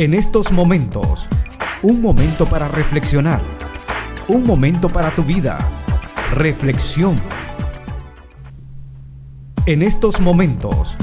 En estos momentos, un momento para reflexionar, un momento para tu vida. Reflexión. En estos momentos.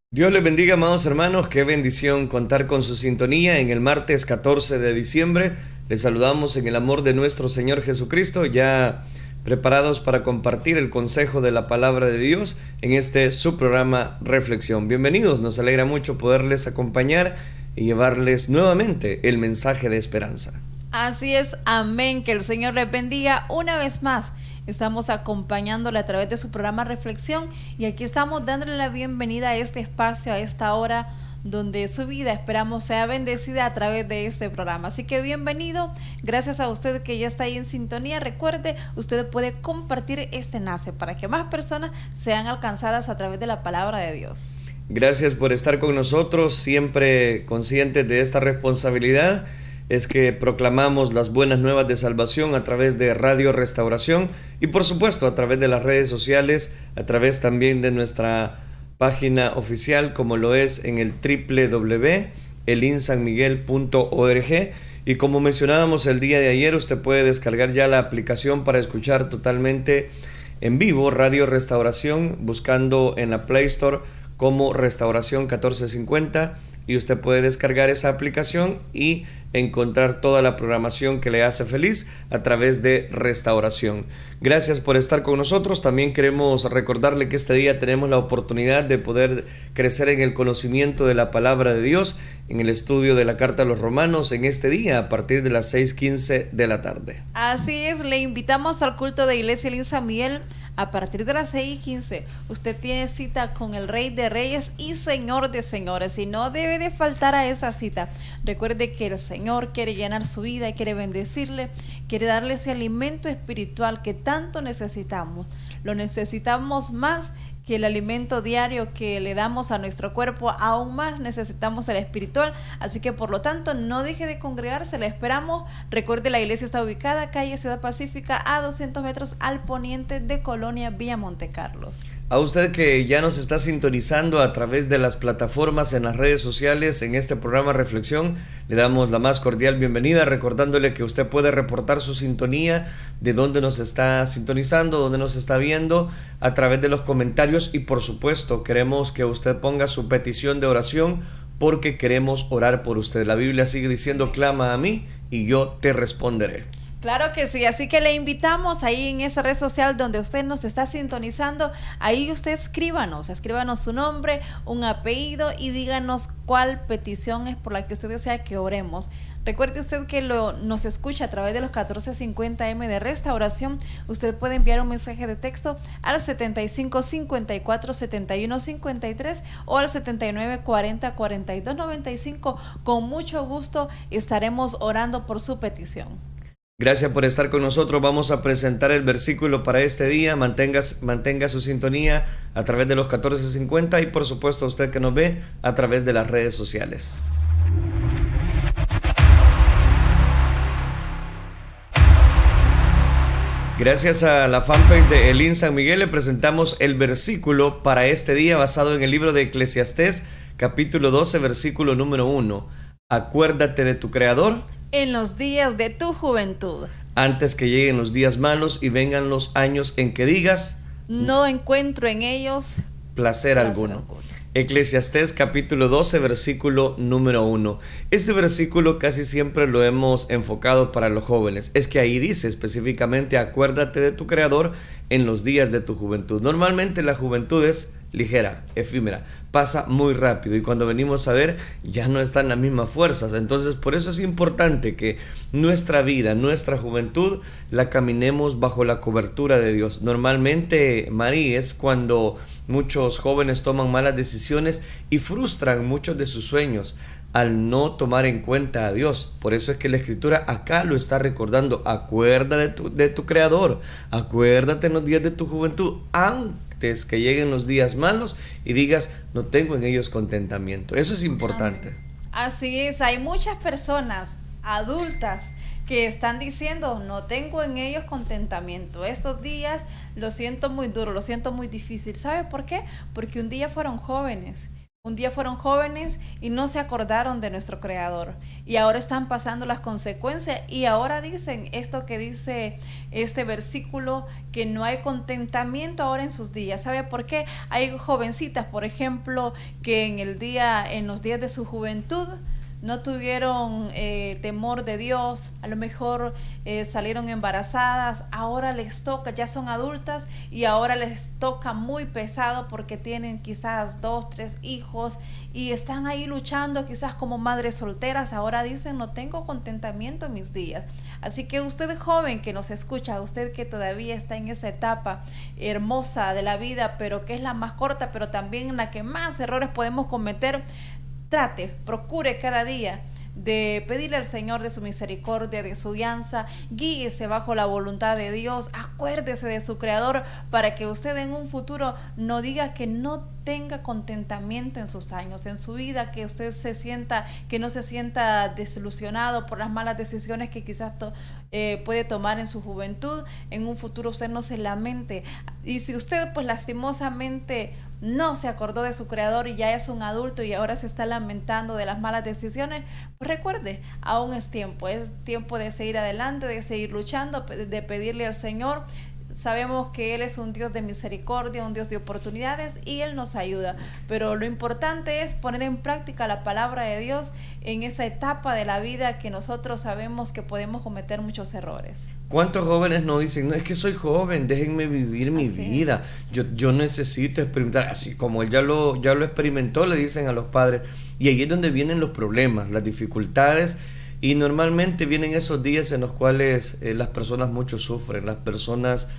Dios les bendiga, amados hermanos. Qué bendición contar con su sintonía en el martes 14 de diciembre. Les saludamos en el amor de nuestro Señor Jesucristo, ya preparados para compartir el consejo de la palabra de Dios en este su programa Reflexión. Bienvenidos, nos alegra mucho poderles acompañar y llevarles nuevamente el mensaje de esperanza. Así es, amén, que el Señor les bendiga una vez más. Estamos acompañándole a través de su programa Reflexión y aquí estamos dándole la bienvenida a este espacio, a esta hora donde su vida esperamos sea bendecida a través de este programa. Así que bienvenido, gracias a usted que ya está ahí en sintonía. Recuerde, usted puede compartir este enlace para que más personas sean alcanzadas a través de la palabra de Dios. Gracias por estar con nosotros, siempre conscientes de esta responsabilidad. Es que proclamamos las buenas nuevas de salvación a través de Radio Restauración y por supuesto a través de las redes sociales, a través también de nuestra página oficial como lo es en el www.elinsanmiguel.org. Y como mencionábamos el día de ayer, usted puede descargar ya la aplicación para escuchar totalmente en vivo Radio Restauración, buscando en la Play Store como Restauración 1450, y usted puede descargar esa aplicación y encontrar toda la programación que le hace feliz a través de Restauración. Gracias por estar con nosotros. También queremos recordarle que este día tenemos la oportunidad de poder crecer en el conocimiento de la palabra de Dios en el estudio de la Carta a los Romanos en este día a partir de las 6:15 de la tarde. Así es, le invitamos al culto de Iglesia Elín San Miguel a partir de las 6:15. Usted tiene cita con el Rey de Reyes y Señor de Señores y no debe de faltar a esa cita. Recuerde que el Señor quiere llenar su vida y quiere bendecirle, quiere darle ese alimento espiritual que tanto necesitamos. Lo necesitamos más que el alimento diario que le damos a nuestro cuerpo, aún más necesitamos el espiritual, así que por lo tanto no deje de congregarse, le esperamos. Recuerde, la iglesia está ubicada calle Ciudad Pacífica a 200 metros al poniente de Colonia Villa Montecarlos. A usted que ya nos está sintonizando a través de las plataformas en las redes sociales en este programa Reflexión, le damos la más cordial bienvenida, recordándole que usted puede reportar su sintonía, de dónde nos está sintonizando, dónde nos está viendo, a través de los comentarios, y por supuesto queremos que usted ponga su petición de oración porque queremos orar por usted. La Biblia sigue diciendo: clama a mí y yo te responderé. Claro que sí, así que le invitamos ahí en esa red social donde usted nos está sintonizando, ahí usted escríbanos su nombre, un apellido y díganos cuál petición es por la que usted desea que oremos. Recuerde usted que nos escucha a través de los 1450M de Restauración. Usted puede enviar un mensaje de texto al 75 54 71 53 o al 79 40 42 95. Con mucho gusto estaremos orando por su petición. Gracias por estar con nosotros. Vamos a presentar el versículo para este día. Mantenga su sintonía a través de los 1450 y por supuesto usted que nos ve a través de las redes sociales. Gracias a la fanpage de Elín San Miguel le presentamos el versículo para este día basado en el libro de Eclesiastés, capítulo 12, versículo número 1. Acuérdate de tu Creador en los días de tu juventud, antes que lleguen los días malos y vengan los años en que digas: no encuentro en ellos placer alguno. Eclesiastés capítulo 12, versículo número 1. Este versículo casi siempre lo hemos enfocado para los jóvenes. Es que ahí dice específicamente: acuérdate de tu Creador en los días de tu juventud. Normalmente la juventud es ligera, efímera, pasa muy rápido y cuando venimos a ver ya no están las mismas fuerzas. Entonces por eso es importante que nuestra vida, nuestra juventud la caminemos bajo la cobertura de Dios. Normalmente, Mari, es cuando muchos jóvenes toman malas decisiones y frustran muchos de sus sueños al no tomar en cuenta a Dios. Por eso es que la Escritura acá lo está recordando: acuérdate de tu Creador, acuérdate en los días de tu juventud, antes que lleguen los días malos y digas: no tengo en ellos contentamiento. Eso es importante. Así es, hay muchas personas adultas que están diciendo: no tengo en ellos contentamiento, estos días lo siento muy duro, lo siento muy difícil. ¿Sabe por qué? Porque un día fueron jóvenes Un día fueron jóvenes y no se acordaron de nuestro Creador. Y ahora están pasando las consecuencias y ahora dicen esto que dice este versículo, que no hay contentamiento ahora en sus días. ¿Sabe por qué? Hay jovencitas, por ejemplo, que en los días de su juventud no tuvieron temor de Dios, a lo mejor salieron embarazadas, ahora les toca, ya son adultas y ahora les toca muy pesado porque tienen quizás 2, 3 hijos y están ahí luchando quizás como madres solteras. Ahora dicen, no tengo contentamiento en mis días. Así que usted joven que nos escucha, usted que todavía está en esa etapa hermosa de la vida, pero que es la más corta, pero también en la que más errores podemos cometer, procure cada día de pedirle al Señor de su misericordia, de su guianza, guíese bajo la voluntad de Dios, acuérdese de su Creador para que usted en un futuro no diga que no tenga contentamiento en sus años, en su vida, que usted que no se sienta desilusionado por las malas decisiones que quizás puede tomar en su juventud. En un futuro usted no se lamente. Y si usted pues lastimosamente no se acordó de su Creador y ya es un adulto y ahora se está lamentando de las malas decisiones, pues recuerde, aún es tiempo de seguir adelante, de seguir luchando, de pedirle al Señor. Sabemos que Él es un Dios de misericordia, un Dios de oportunidades y Él nos ayuda, pero lo importante es poner en práctica la palabra de Dios en esa etapa de la vida que nosotros sabemos que podemos cometer muchos errores. ¿Cuántos jóvenes no dicen, no, es que soy joven, déjenme vivir mi vida, yo necesito experimentar, así como él ya lo experimentó, le dicen a los padres, y ahí es donde vienen los problemas, las dificultades, y normalmente vienen esos días en los cuales las personas mucho sufren, las personas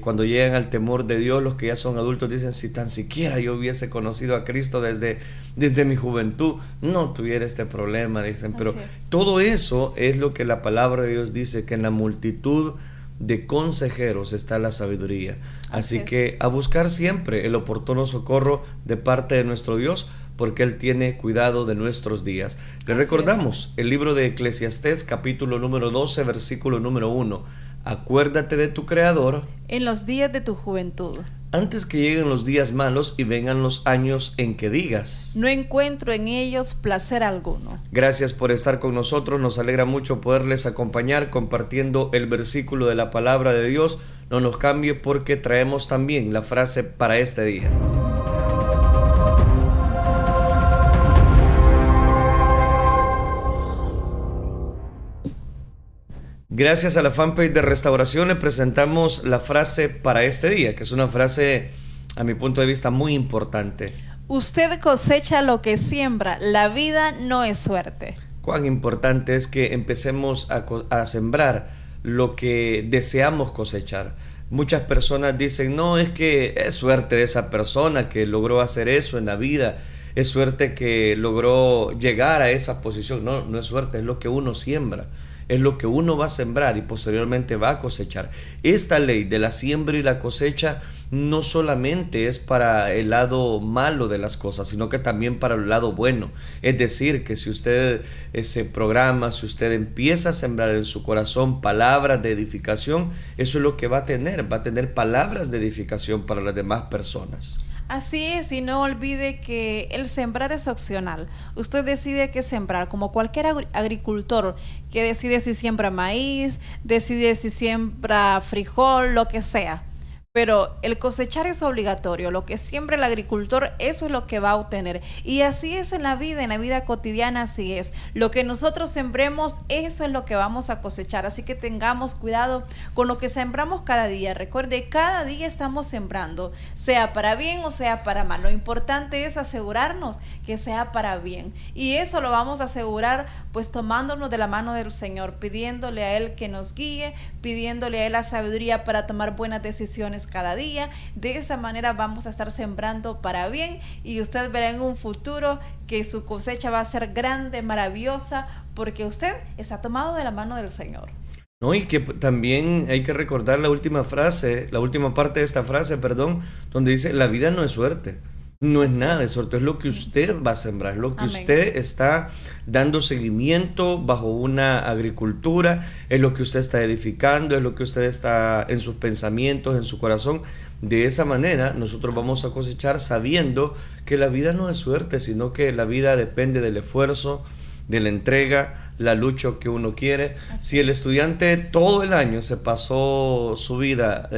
cuando llegan al temor de Dios, los que ya son adultos dicen, si tan siquiera yo hubiese conocido a Cristo desde mi juventud, no tuviera este problema, dicen, pero todo eso es lo que la palabra de Dios dice, que en la multitud de consejeros está la sabiduría. Así que a buscar siempre el oportuno socorro de parte de nuestro Dios, porque Él tiene cuidado de nuestros días. Le recordamos el libro de Eclesiastés, capítulo número 12, versículo número 1. Acuérdate de tu Creador en los días de tu juventud, antes que lleguen los días malos y vengan los años en que digas, no encuentro en ellos placer alguno. Gracias por estar con nosotros, nos alegra mucho poderles acompañar compartiendo el versículo de la palabra de Dios. No nos cambie porque traemos también la frase para este día. Gracias a la fanpage de Restauración le presentamos la frase para este día, que es una frase, a mi punto de vista, muy importante. Usted cosecha lo que siembra, la vida no es suerte. Cuán importante es que empecemos a sembrar lo que deseamos cosechar. Muchas personas dicen, no, es que es suerte de esa persona que logró hacer eso en la vida, es suerte que logró llegar a esa posición. No, no es suerte, es lo que uno siembra. Es lo que uno va a sembrar y posteriormente va a cosechar. Esta ley de la siembra y la cosecha no solamente es para el lado malo de las cosas, sino que también para el lado bueno. Es decir, que si usted se programa, si usted empieza a sembrar en su corazón palabras de edificación, eso es lo que va a tener palabras de edificación para las demás personas. Así es, y no olvide que el sembrar es opcional. Usted decide qué sembrar, como cualquier agricultor que decide si siembra maíz, decide si siembra frijol, lo que sea. Pero el cosechar es obligatorio, lo que siembra el agricultor, eso es lo que va a obtener. Y así es en la vida cotidiana, así es. Lo que nosotros sembremos, eso es lo que vamos a cosechar. Así que tengamos cuidado con lo que sembramos cada día. Recuerde, cada día estamos sembrando, sea para bien o sea para mal. Lo importante es asegurarnos que sea para bien. Y eso lo vamos a asegurar pues tomándonos de la mano del Señor, pidiéndole a Él que nos guíe, pidiéndole a Él la sabiduría para tomar buenas decisiones cada día. De esa manera vamos a estar sembrando para bien y usted verá en un futuro que su cosecha va a ser grande, maravillosa, porque usted está tomado de la mano del Señor. No, y que también hay que recordar la última parte de esta frase, donde dice, la vida no es suerte. No es nada de suerte, es lo que usted va a sembrar, es lo que Amén. usted está dando seguimiento bajo una agricultura, es lo que usted está edificando, es lo que usted está en sus pensamientos, en su corazón. De esa manera nosotros vamos a cosechar sabiendo que la vida no es suerte, sino que la vida depende del esfuerzo, de la entrega, la lucha que uno quiere. Si el estudiante todo el año se pasó su vida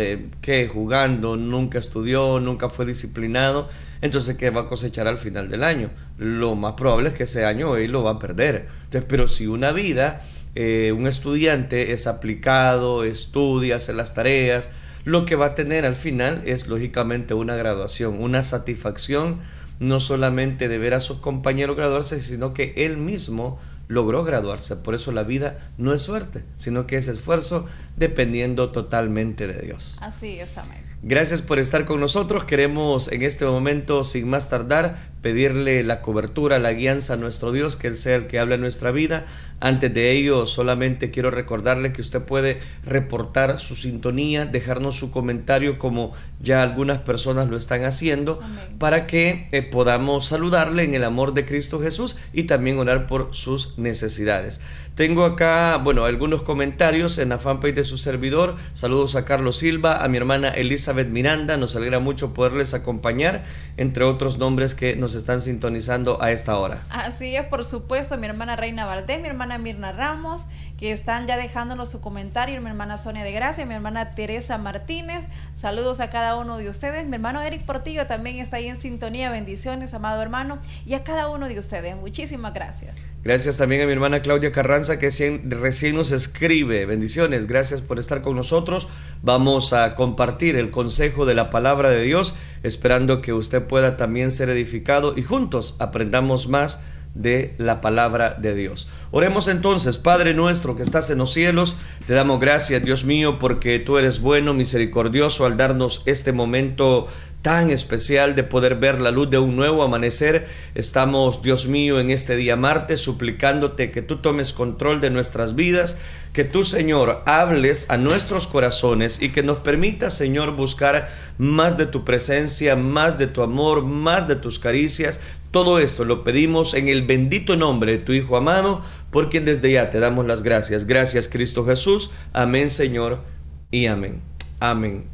jugando, nunca estudió, nunca fue disciplinado, entonces ¿qué va a cosechar al final del año? Lo más probable es que ese año él lo va a perder. Entonces, pero si una vida, un estudiante es aplicado, estudia, hace las tareas, lo que va a tener al final es lógicamente una graduación, una satisfacción, no solamente de ver a sus compañeros graduarse, sino que él mismo logró graduarse. Por eso la vida no es suerte, sino que es esfuerzo dependiendo totalmente de Dios. Así es, amén. Gracias por estar con nosotros. Queremos en este momento, sin más tardar, pedirle la cobertura, la guianza a nuestro Dios, que Él sea el que hable en nuestra vida. Antes de ello, solamente quiero recordarle que usted puede reportar su sintonía, dejarnos su comentario como ya algunas personas lo están haciendo. Amén. Para que podamos saludarle en el amor de Cristo Jesús y también orar por sus necesidades. Tengo acá, algunos comentarios en la fanpage de su servidor. Saludos a Carlos Silva, a mi hermana Elizabeth Miranda. Nos alegra mucho poderles acompañar, entre otros nombres que nos están sintonizando a esta hora. Así es, por supuesto, mi hermana Reina Valdés, mi hermana Mirna Ramos, que están ya dejándonos su comentario, mi hermana Sonia de Gracia, mi hermana Teresa Martínez. Saludos a cada uno de ustedes. Mi hermano Eric Portillo también está ahí en sintonía. Bendiciones, amado hermano, y a cada uno de ustedes. Muchísimas gracias. Gracias también a mi hermana Claudia Carranza, que recién nos escribe. Bendiciones, gracias por estar con nosotros. Vamos a compartir el consejo de la palabra de Dios, esperando que usted pueda también ser edificado y juntos aprendamos más de la palabra de Dios. Oremos entonces. Padre nuestro que estás en los cielos, te damos gracias, Dios mío, porque tú eres bueno, misericordioso, al darnos este momento tan especial de poder ver la luz de un nuevo amanecer. Estamos, Dios mío, en este día martes suplicándote que tú tomes control de nuestras vidas, que tú, Señor, hables a nuestros corazones y que nos permitas, Señor, buscar más de tu presencia, más de tu amor, más de tus caricias. Todo esto lo pedimos en el bendito nombre de tu Hijo amado, por quien desde ya te damos las gracias. Gracias, Cristo Jesús. Amén, Señor, y amén. Amén.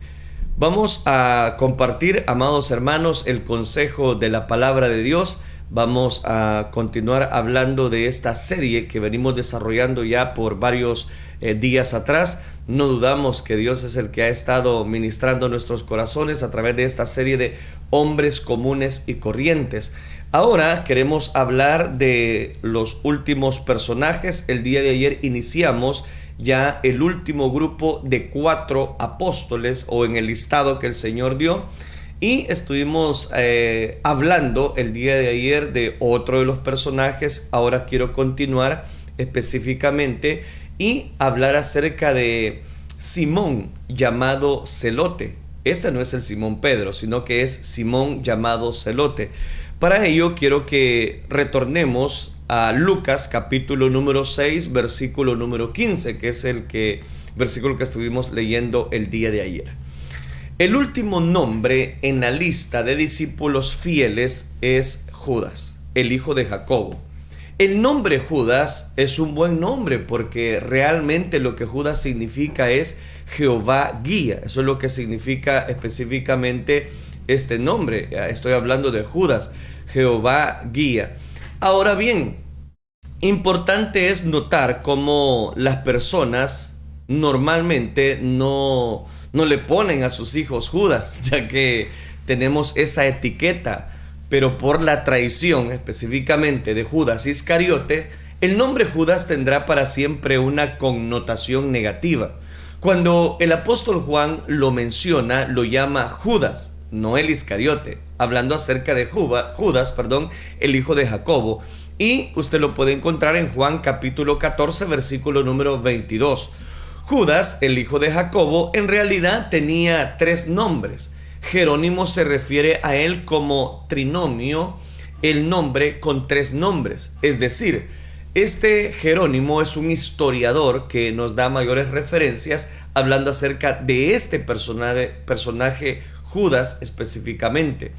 Vamos a compartir, amados hermanos, el consejo de la palabra de Dios. Vamos a continuar hablando de esta serie que venimos desarrollando ya por varios días atrás. No dudamos que Dios es el que ha estado ministrando nuestros corazones a través de esta serie de hombres comunes y corrientes. Ahora queremos hablar de los últimos personajes. El día de ayer iniciamos ya el último grupo de 4 apóstoles, o en el listado que el Señor dio, y estuvimos hablando el día de ayer de otro de los personajes. Ahora quiero continuar específicamente y hablar acerca de Simón, llamado Celote. Este no es el Simón Pedro, sino que es Simón llamado Celote. Para ello quiero que retornemos a Lucas capítulo número 6, versículo número 15, que es versículo que estuvimos leyendo el día de ayer. El último nombre en la lista de discípulos fieles es Judas, el hijo de Jacobo. El nombre Judas es un buen nombre porque realmente lo que Judas significa es Jehová guía. Eso es lo que significa específicamente este nombre. Estoy hablando de Judas, Jehová guía. Ahora bien, importante es notar cómo las personas normalmente no le ponen a sus hijos Judas, ya que tenemos esa etiqueta, pero por la traición específicamente de Judas Iscariote, el nombre Judas tendrá para siempre una connotación negativa. Cuando el apóstol Juan lo menciona, lo llama Judas, no el Iscariote, hablando acerca de Judas, el hijo de Jacobo. Y usted lo puede encontrar en Juan capítulo 14, versículo número 22. Judas, el hijo de Jacobo, en realidad tenía 3 nombres. Jerónimo se refiere a él como trinomio, el nombre con 3 nombres. Es decir, este Jerónimo es un historiador que nos da mayores referencias hablando acerca de este personaje Judas específicamente.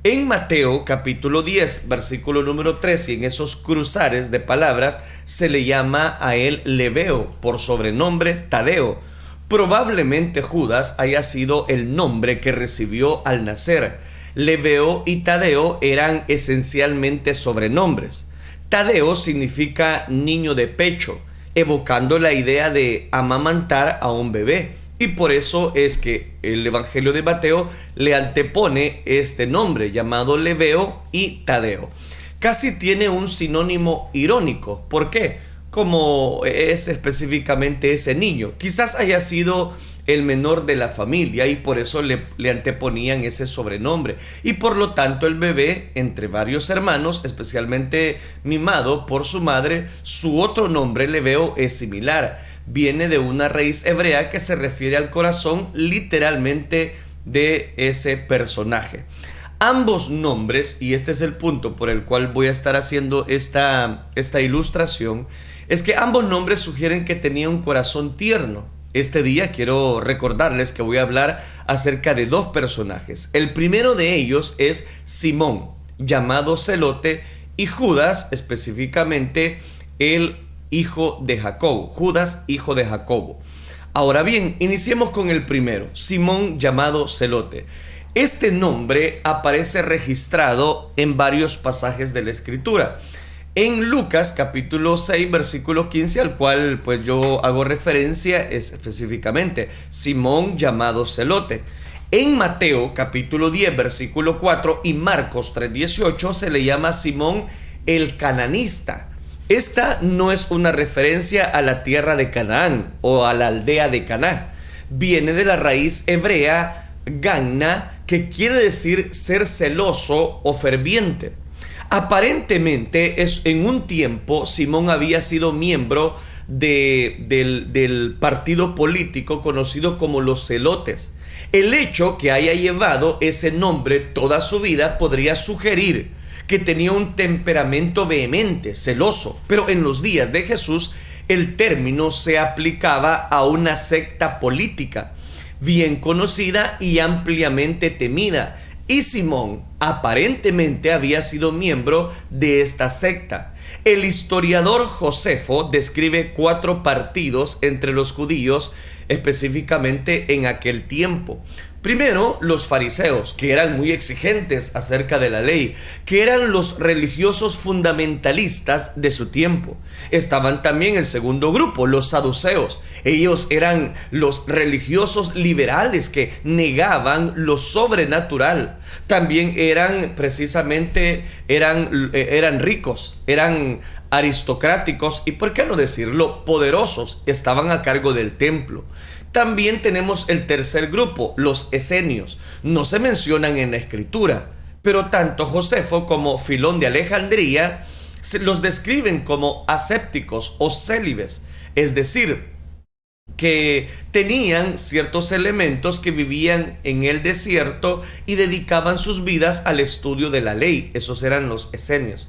En Mateo capítulo 10, versículo número 3, y en esos cruzares de palabras se le llama a él Lebeo, por sobrenombre Tadeo. Probablemente Judas haya sido el nombre que recibió al nacer. Lebeo y Tadeo eran esencialmente sobrenombres. Tadeo significa niño de pecho, evocando la idea de amamantar a un bebé. Y por eso es que el Evangelio de Mateo le antepone este nombre llamado Lebeo y Tadeo. Casi tiene un sinónimo irónico. ¿Por qué? Como es específicamente ese niño. Quizás haya sido el menor de la familia y por eso le anteponían ese sobrenombre. Y por lo tanto el bebé, entre varios hermanos, especialmente mimado por su madre, su otro nombre, Lebeo, es similar. Viene de una raíz hebrea que se refiere al corazón literalmente de ese personaje. Ambos nombres, y este es el punto por el cual voy a estar haciendo esta ilustración, es que ambos nombres sugieren que tenía un corazón tierno. Este día quiero recordarles que voy a hablar acerca de dos personajes. El primero de ellos es Simón, llamado Celote, y Judas, específicamente el hijo de Jacobo, Judas, hijo de Jacobo. Ahora bien, iniciemos con el primero, Simón, llamado Celote. Este nombre aparece registrado en varios pasajes de la Escritura. En Lucas capítulo 6 versículo 15, al cual pues yo hago referencia, es específicamente Simón, llamado Celote. En Mateo capítulo 10 versículo 4 y Marcos 3:18 se le llama Simón el cananista. Esta no es una referencia a la tierra de Canaán o a la aldea de Caná. Viene de la raíz hebrea ganna, que quiere decir ser celoso o ferviente. Aparentemente, en un tiempo, Simón había sido miembro del partido político conocido como los Celotes. El hecho que haya llevado ese nombre toda su vida podría sugerir que tenía un temperamento vehemente, celoso, pero en los días de Jesús el término se aplicaba a una secta política bien conocida y ampliamente temida, y Simón aparentemente había sido miembro de esta secta. El historiador Josefo describe 4 partidos entre los judíos, específicamente en aquel tiempo. Primero, los fariseos, que eran muy exigentes acerca de la ley, que eran los religiosos fundamentalistas de su tiempo. Estaban también el segundo grupo, los saduceos. Ellos eran los religiosos liberales que negaban lo sobrenatural. También eran ricos, eran aristocráticos y, ¿por qué no decirlo?, poderosos. Estaban a cargo del templo. También tenemos el tercer grupo, los esenios. No se mencionan en la escritura, pero tanto Josefo como Filón de Alejandría los describen como ascépticos o célibes, es decir, que tenían ciertos elementos, que vivían en el desierto y dedicaban sus vidas al estudio de la ley. Esos eran los esenios.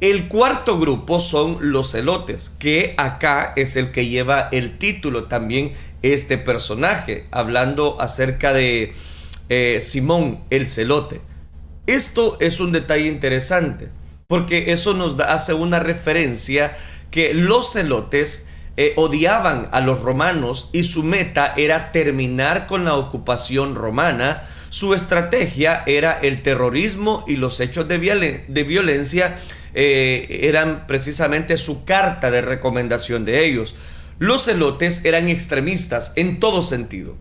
El cuarto grupo son los celotes, que acá es el que lleva el título también este personaje, hablando acerca de Simón el celote. Esto es un detalle interesante, porque eso hace una referencia que los celotes odiaban a los romanos y su meta era terminar con la ocupación romana. Su estrategia era el terrorismo y los hechos de violencia eran precisamente su carta de recomendación de ellos. Los celotes eran extremistas en todo sentido.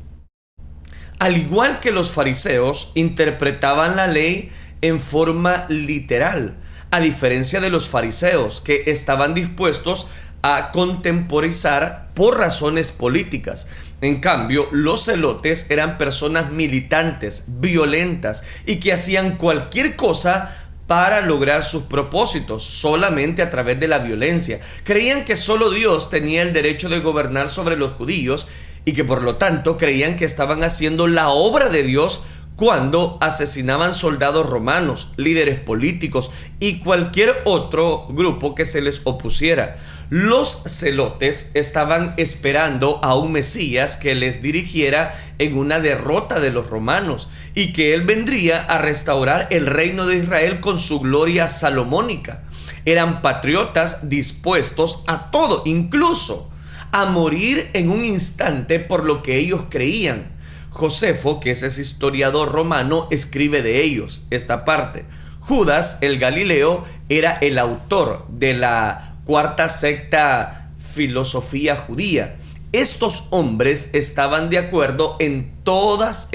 Al igual que los fariseos, interpretaban la ley en forma literal, a diferencia de los fariseos, que estaban dispuestos a contemporizar por razones políticas. En cambio, los celotes eran personas militantes, violentas y que hacían cualquier cosa para lograr sus propósitos solamente a través de la violencia. Creían que solo Dios tenía el derecho de gobernar sobre los judíos y que por lo tanto creían que estaban haciendo la obra de Dios cuando asesinaban soldados romanos, líderes políticos y cualquier otro grupo que se les opusiera. Los celotes estaban esperando a un Mesías que les dirigiera en una derrota de los romanos y que él vendría a restaurar el reino de Israel con su gloria salomónica. Eran patriotas dispuestos a todo, incluso a morir en un instante por lo que ellos creían. Josefo, que es ese historiador romano, escribe de ellos esta parte. Judas el Galileo era el autor de la cuarta secta filosofía judía. Estos hombres estaban de acuerdo en todas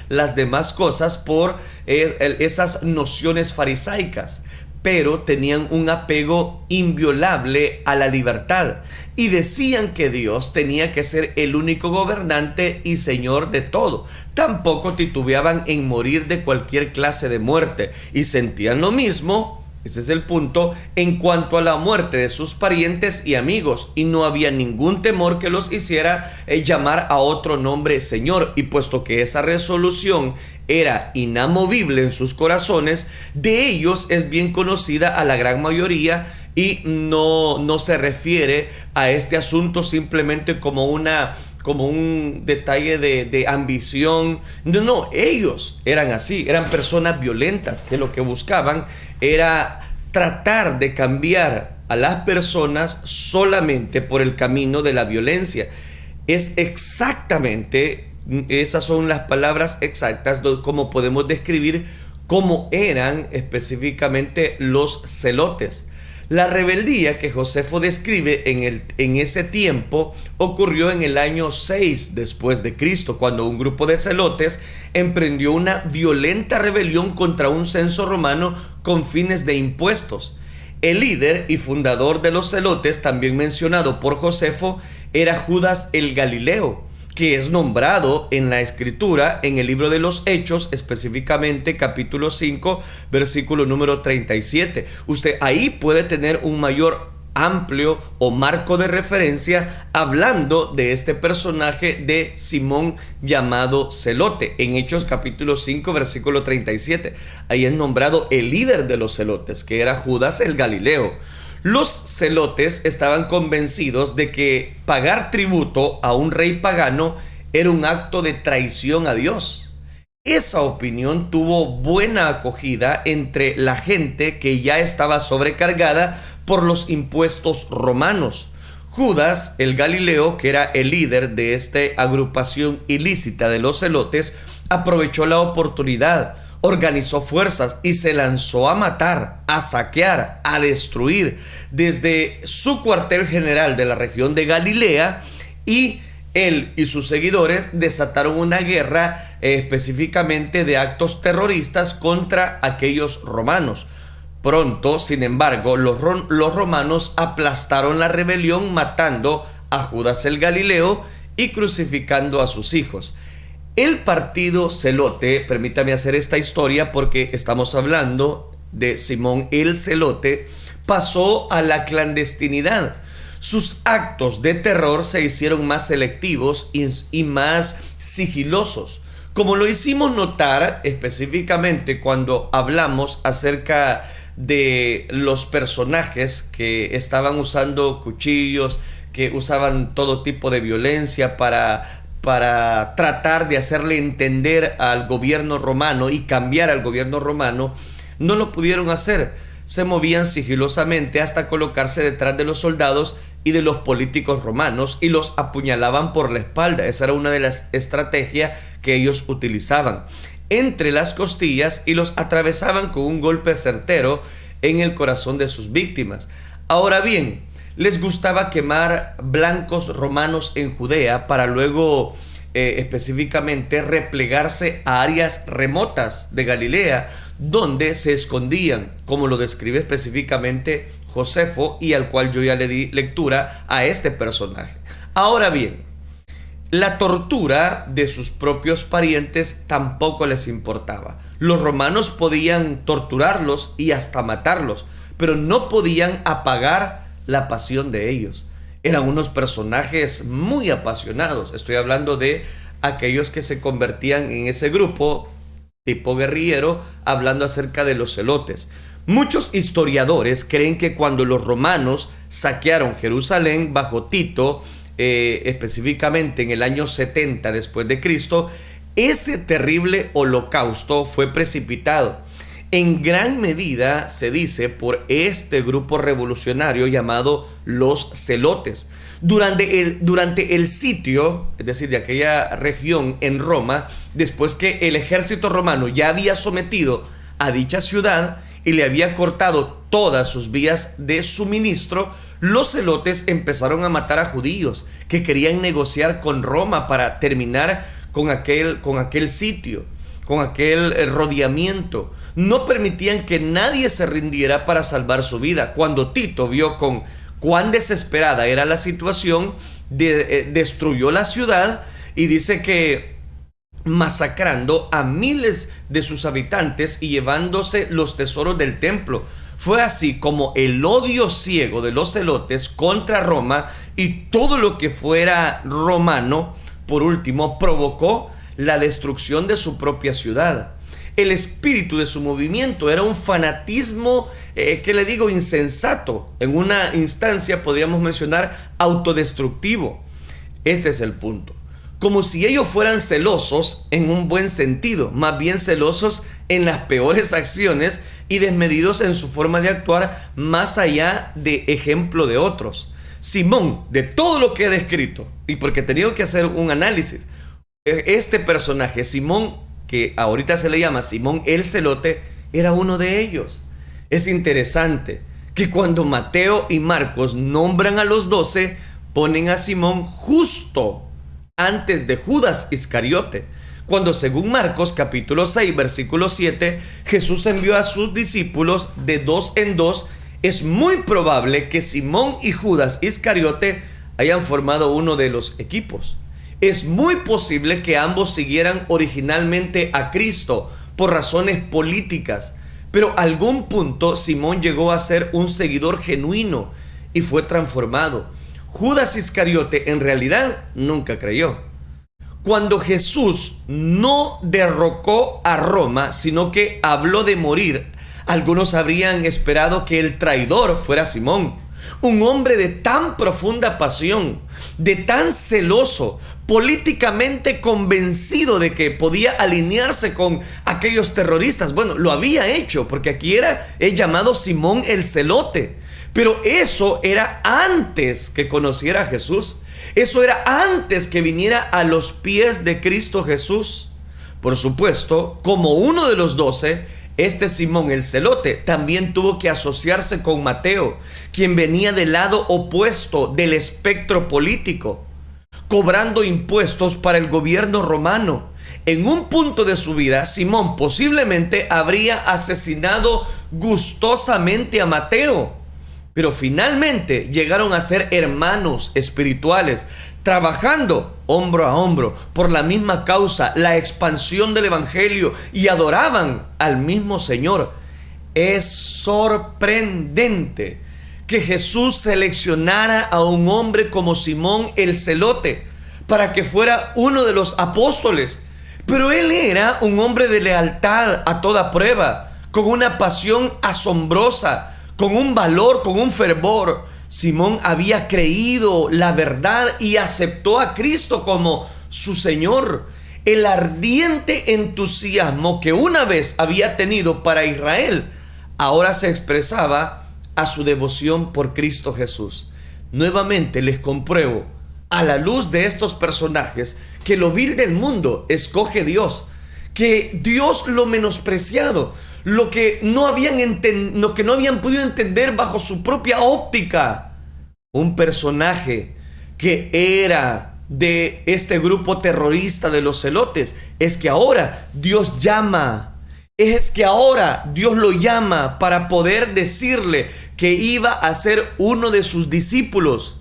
las demás cosas por esas nociones farisaicas, pero tenían un apego inviolable a la libertad y decían que Dios tenía que ser el único gobernante y señor de todo. Tampoco titubeaban en morir de cualquier clase de muerte y sentían lo mismo, ese es el punto, en cuanto a la muerte de sus parientes y amigos, y no había ningún temor que los hiciera llamar a otro nombre Señor. Y puesto que esa resolución era inamovible en sus corazones, de ellos es bien conocida a la gran mayoría y no se refiere a este asunto simplemente como un detalle de ambición. No, ellos eran así, eran personas violentas que lo que buscaban era tratar de cambiar a las personas solamente por el camino de la violencia. Es exactamente, esas son las palabras exactas como podemos describir cómo eran específicamente los celotes. La rebeldía que Josefo describe en ese tiempo ocurrió en el año 6 después de Cristo, cuando un grupo de celotes emprendió una violenta rebelión contra un censo romano con fines de impuestos. El líder y fundador de los celotes, también mencionado por Josefo, era Judas el Galileo, que es nombrado en la escritura, en el libro de los Hechos, específicamente capítulo 5, versículo número 37. Usted ahí puede tener un mayor amplio o marco de referencia hablando de este personaje de Simón llamado Celote. En Hechos capítulo 5, versículo 37. Ahí es nombrado el líder de los celotes, que era Judas el Galileo. Los celotes estaban convencidos de que pagar tributo a un rey pagano era un acto de traición a Dios. Esa opinión tuvo buena acogida entre la gente que ya estaba sobrecargada por los impuestos romanos. Judas el Galileo, que era el líder de esta agrupación ilícita de los celotes, aprovechó la oportunidad, organizó fuerzas y se lanzó a matar, a saquear, a destruir desde su cuartel general de la región de Galilea, y él y sus seguidores desataron una guerra específicamente de actos terroristas contra aquellos romanos. Pronto, sin embargo, los romanos aplastaron la rebelión matando a Judas el Galileo y crucificando a sus hijos. El partido celote, permítame hacer esta historia porque estamos hablando de Simón el Celote, pasó a la clandestinidad. Sus actos de terror se hicieron más selectivos y más sigilosos, como lo hicimos notar específicamente cuando hablamos acerca de los personajes que estaban usando cuchillos, que usaban todo tipo de violencia para tratar de hacerle entender al gobierno romano y cambiar al gobierno romano. No lo pudieron hacer. Se movían sigilosamente hasta colocarse detrás de los soldados y de los políticos romanos y los apuñalaban por la espalda. Esa era una de las estrategias que ellos utilizaban, entre las costillas, y los atravesaban con un golpe certero en el corazón de sus víctimas. Ahora bien, les gustaba quemar blancos romanos en Judea para luego específicamente replegarse a áreas remotas de Galilea donde se escondían, como lo describe específicamente Josefo, y al cual yo ya le di lectura a este personaje. Ahora bien, la tortura de sus propios parientes tampoco les importaba. Los romanos podían torturarlos y hasta matarlos, pero no podían apagar la pasión de ellos. Eran unos personajes muy apasionados. Estoy hablando de aquellos que se convertían en ese grupo tipo guerrillero, hablando acerca de los celotes. Muchos historiadores creen que cuando los romanos saquearon Jerusalén bajo Tito, específicamente en el año 70 después de Cristo, ese terrible holocausto fue precipitado en gran medida, se dice, por este grupo revolucionario llamado los celotes. Durante el sitio, es decir, de aquella región en Roma, después que el ejército romano ya había sometido a dicha ciudad y le había cortado todas sus vías de suministro, los celotes empezaron a matar a judíos que querían negociar con Roma para terminar con aquel sitio, con aquel rodeamiento. No permitían que nadie se rindiera para salvar su vida. Cuando Tito vio con cuán desesperada era la situación, destruyó la ciudad y dice que masacrando a miles de sus habitantes y llevándose los tesoros del templo. Fue así como el odio ciego de los celotes contra Roma y todo lo que fuera romano, por último, provocó la destrucción de su propia ciudad. El espíritu de su movimiento era un fanatismo, insensato. En una instancia podríamos mencionar autodestructivo. Este es el punto. Como si ellos fueran celosos en un buen sentido, más bien celosos en las peores acciones y desmedidos en su forma de actuar, más allá de ejemplo de otros. Simón, de todo lo que he descrito, y porque he tenido que hacer un análisis, este personaje, Simón, que ahorita se le llama Simón el Celote, era uno de ellos. Es interesante que cuando Mateo y Marcos nombran a los 12, ponen a Simón justo antes de Judas Iscariote, cuando según Marcos capítulo 6 versículo 7, Jesús envió a sus discípulos de 2 en 2. Es muy probable que Simón y Judas Iscariote hayan formado uno de los equipos. Es muy posible que ambos siguieran originalmente a Cristo por razones políticas, pero a algún punto Simón llegó a ser un seguidor genuino y fue transformado. Judas Iscariote en realidad nunca creyó. Cuando Jesús no derrocó a Roma, sino que habló de morir, algunos habrían esperado que el traidor fuera Simón, un hombre de tan profunda pasión, de tan celoso, políticamente convencido de que podía alinearse con aquellos terroristas. Bueno, lo había hecho, porque aquí es llamado Simón el Celote. Pero eso era antes que conociera a Jesús. Eso era antes que viniera a los pies de Cristo Jesús. Por supuesto, como uno de los 12, este Simón el Celote también tuvo que asociarse con Mateo, quien venía del lado opuesto del espectro político, cobrando impuestos para el gobierno romano. En un punto de su vida, Simón posiblemente habría asesinado gustosamente a Mateo. Pero finalmente llegaron a ser hermanos espirituales, trabajando hombro a hombro por la misma causa, la expansión del evangelio, y adoraban al mismo Señor. Es sorprendente que Jesús seleccionara a un hombre como Simón el Celote para que fuera uno de los apóstoles. Pero él era un hombre de lealtad a toda prueba, con una pasión asombrosa, con un valor, con un fervor. Simón había creído la verdad y aceptó a Cristo como su Señor. El ardiente entusiasmo que una vez había tenido para Israel, ahora se expresaba a su devoción por Cristo Jesús. Nuevamente les compruebo, a la luz de estos personajes, que lo vil del mundo escoge Dios, que Dios lo menospreciado, lo que no habían podido entender bajo su propia óptica. Un personaje que era de este grupo terrorista de los celotes, es que ahora Dios lo llama para poder decirle que iba a ser uno de sus discípulos.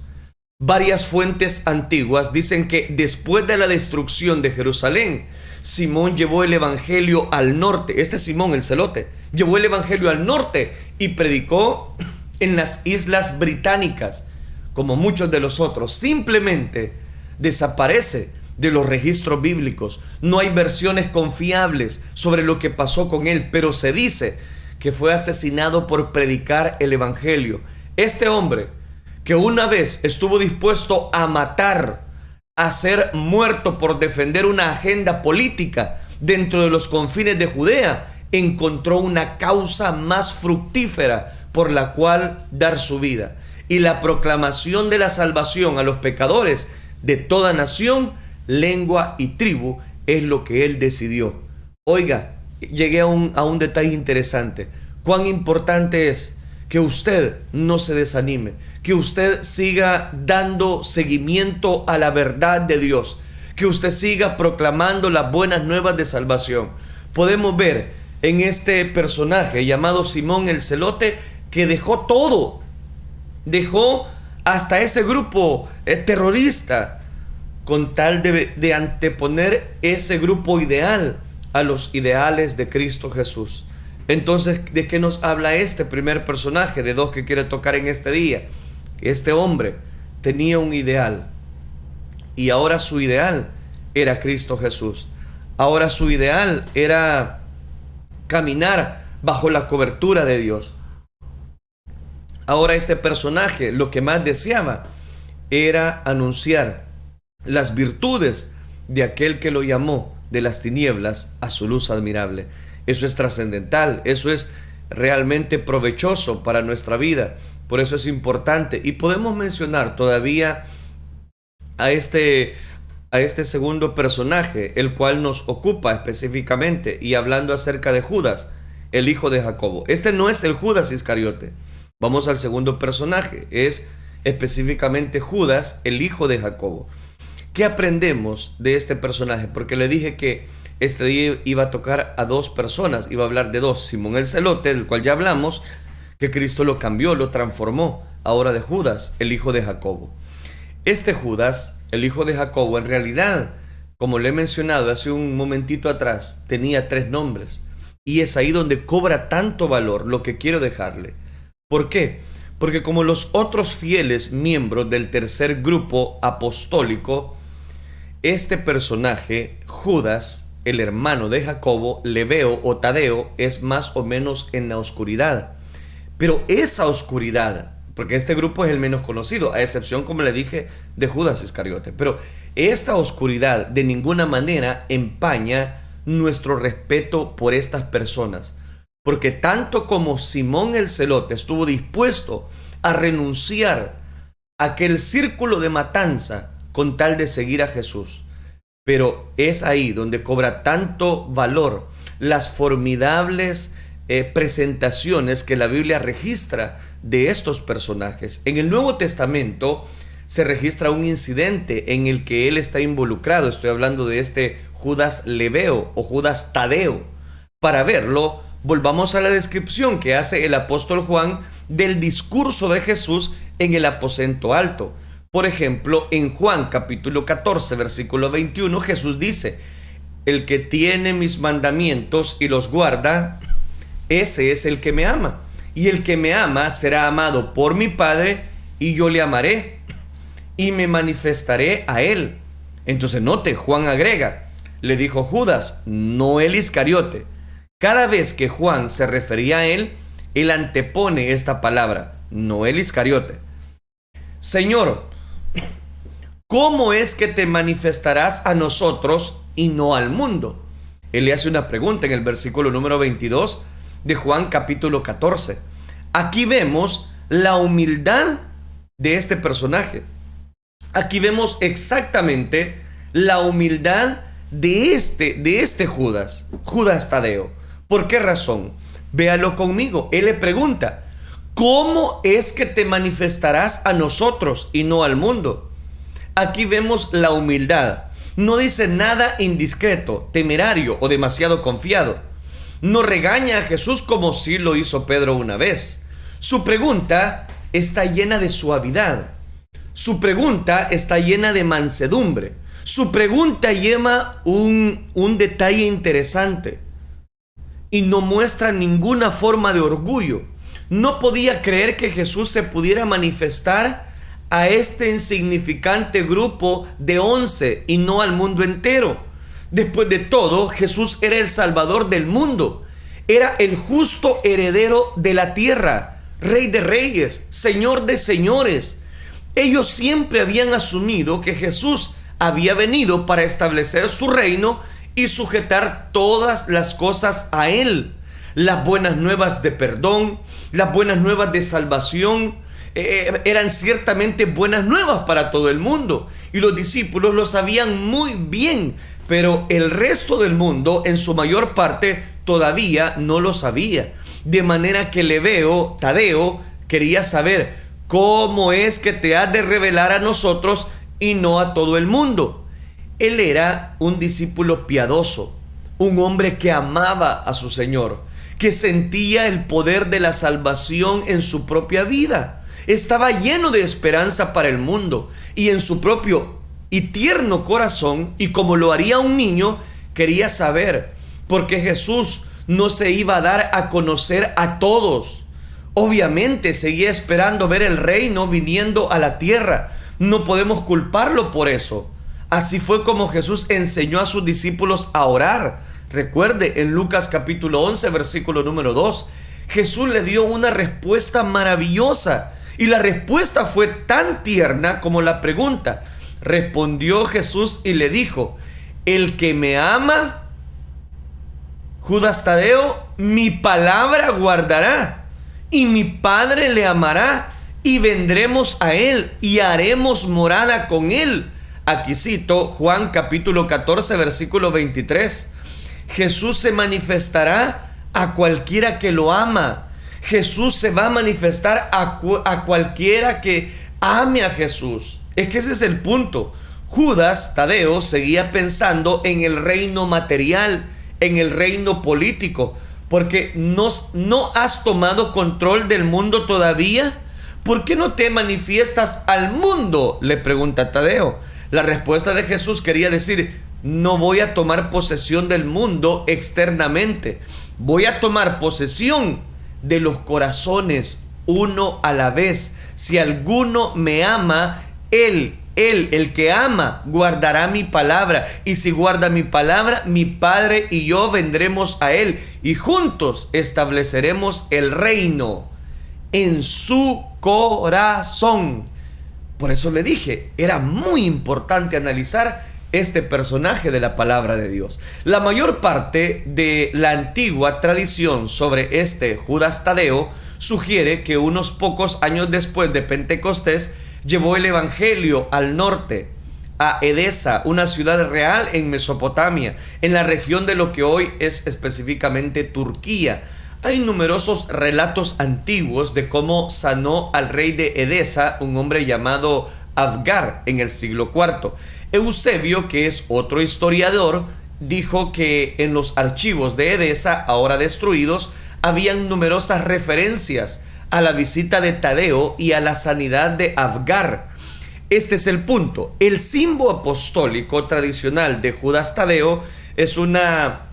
Varias fuentes antiguas dicen que después de la destrucción de Jerusalén, Simón llevó el evangelio al norte. Este Simón el Celote llevó el evangelio al norte y predicó en las islas británicas, como muchos de los otros. Simplemente desaparece de los registros bíblicos. No hay versiones confiables sobre lo que pasó con él, pero se dice que fue asesinado por predicar el evangelio. Este hombre, que una vez estuvo dispuesto a matar, a ser muerto por defender una agenda política dentro de los confines de Judea, encontró una causa más fructífera por la cual dar su vida. Y la proclamación de la salvación a los pecadores de toda nación, lengua y tribu es lo que él decidió. Oiga, llegué a un detalle interesante. Cuán importante es que usted no se desanime, que usted siga dando seguimiento a la verdad de Dios, que usted siga proclamando las buenas nuevas de salvación. Podemos ver en este personaje llamado Simón el Celote que dejó todo, dejó hasta ese grupo terrorista con tal de anteponer ese grupo ideal a los ideales de Cristo Jesús. Entonces, ¿de qué nos habla este primer personaje de dos que quiere tocar en este día? Este hombre tenía un ideal y ahora su ideal era Cristo Jesús. Ahora su ideal era caminar bajo la cobertura de Dios. Ahora este personaje lo que más deseaba era anunciar las virtudes de aquel que lo llamó de las tinieblas a su luz admirable. Eso es trascendental, eso es realmente provechoso para nuestra vida. Por eso es importante. Y podemos mencionar todavía a este segundo personaje, el cual nos ocupa específicamente, y hablando acerca de Judas, el hijo de Jacobo. Este no es el Judas Iscariote. Vamos al segundo personaje, es específicamente Judas, el hijo de Jacobo. ¿Qué aprendemos de este personaje? Porque le dije que este día iba a tocar a dos personas, iba a hablar de dos. Simón el Celote, del cual ya hablamos, que Cristo lo cambió, lo transformó. Ahora de Judas, el hijo de Jacobo. Este Judas, el hijo de Jacobo, en realidad, como le he mencionado hace un momentito atrás, tenía 3 nombres. Y es ahí donde cobra tanto valor lo que quiero dejarle. ¿Por qué? Porque como los otros fieles miembros del tercer grupo apostólico, este personaje, Judas, el hermano de Jacobo, Lebeo o Tadeo, es más o menos en la oscuridad. Pero esa oscuridad, porque este grupo es el menos conocido, a excepción, como le dije, de Judas Iscariote, pero esta oscuridad de ninguna manera empaña nuestro respeto por estas personas. Porque tanto como Simón el Celote estuvo dispuesto a renunciar a aquel círculo de matanza con tal de seguir a Jesús, pero es ahí donde cobra tanto valor las formidables presentaciones que la Biblia registra de estos personajes. En el Nuevo Testamento se registra un incidente en el que él está involucrado. Estoy hablando de este Judas Lebeo o Judas Tadeo. Para verlo, volvamos a la descripción que hace el apóstol Juan del discurso de Jesús en el aposento alto. Por ejemplo, en Juan capítulo 14, versículo 21, Jesús dice: el que tiene mis mandamientos y los guarda, ese es el que me ama. Y el que me ama será amado por mi Padre, y yo le amaré y me manifestaré a él. Entonces note, Juan agrega, le dijo Judas, no el Iscariote. Cada vez que Juan se refería a él antepone esta palabra, no el Iscariote. Señor, ¿cómo es que te manifestarás a nosotros y no al mundo? Él le hace una pregunta en el versículo número 22 de Juan capítulo 14. Aquí vemos la humildad de este personaje. Aquí vemos exactamente la humildad de este Judas, Judas Tadeo. ¿Por qué razón? Véalo conmigo. Él le pregunta, ¿cómo es que te manifestarás a nosotros y no al mundo? Aquí vemos la humildad. No dice nada indiscreto, temerario o demasiado confiado. No regaña a Jesús como sí lo hizo Pedro una vez. Su pregunta está llena de suavidad. Su pregunta está llena de mansedumbre. Su pregunta lleva un detalle interesante y no muestra ninguna forma de orgullo. No podía creer que Jesús se pudiera manifestar a este insignificante grupo de 11 y no al mundo entero. Después de todo, Jesús era el Salvador del mundo, era el justo heredero de la tierra, Rey de reyes, Señor de señores. Ellos siempre habían asumido que Jesús había venido para establecer su reino y sujetar todas las cosas a Él. Las buenas nuevas de perdón, las buenas nuevas de salvación, eran ciertamente buenas nuevas para todo el mundo. Y los discípulos lo sabían muy bien, pero el resto del mundo, en su mayor parte, todavía no lo sabía. De manera que Tadeo, quería saber cómo es que te has de revelar a nosotros y no a todo el mundo. Él era un discípulo piadoso, un hombre que amaba a su Señor, que sentía el poder de la salvación en su propia vida. Estaba lleno de esperanza para el mundo y en su propio y tierno corazón, y como lo haría un niño, quería saber por qué Jesús no se iba a dar a conocer a todos. Obviamente seguía esperando ver el reino viniendo a la tierra. No podemos culparlo por eso. Así fue como Jesús enseñó a sus discípulos a orar. Recuerde, en Lucas capítulo 11, versículo número 2, Jesús le dio una respuesta maravillosa. Y la respuesta fue tan tierna como la pregunta. Respondió Jesús y le dijo: el que me ama, Judas Tadeo, mi palabra guardará, y mi Padre le amará, y vendremos a él, y haremos morada con él. Aquí cito Juan capítulo 14, versículo 23. Jesús se manifestará a cualquiera que lo ama. Jesús se va a manifestar a cualquiera que ame a Jesús. Es que ese es el punto. Judas Tadeo seguía pensando en el reino material, en el reino político, porque no has tomado control del mundo todavía. ¿Por qué no te manifiestas al mundo?, le pregunta Tadeo. La respuesta de Jesús quería decir: no voy a tomar posesión del mundo externamente, voy a tomar posesión de los corazones, uno a la vez. Si alguno me ama, él, el que ama, guardará mi palabra, y si guarda mi palabra, mi Padre y yo vendremos a él, y juntos estableceremos el reino en su corazón. Por eso le dije, era muy importante analizar este personaje de la palabra de Dios. La mayor parte de la antigua tradición sobre este Judas Tadeo sugiere que unos pocos años después de Pentecostés llevó el evangelio al norte, a Edesa, una ciudad real en Mesopotamia, en la región de lo que hoy es específicamente Turquía. Hay numerosos relatos antiguos de cómo sanó al rey de Edesa, un hombre llamado Abgar, en el siglo IV. Eusebio, que es otro historiador, dijo que en los archivos de Edesa, ahora destruidos, habían numerosas referencias a la visita de Tadeo y a la sanidad de Abgar. Este es el punto. El símbolo apostólico tradicional de Judas Tadeo es una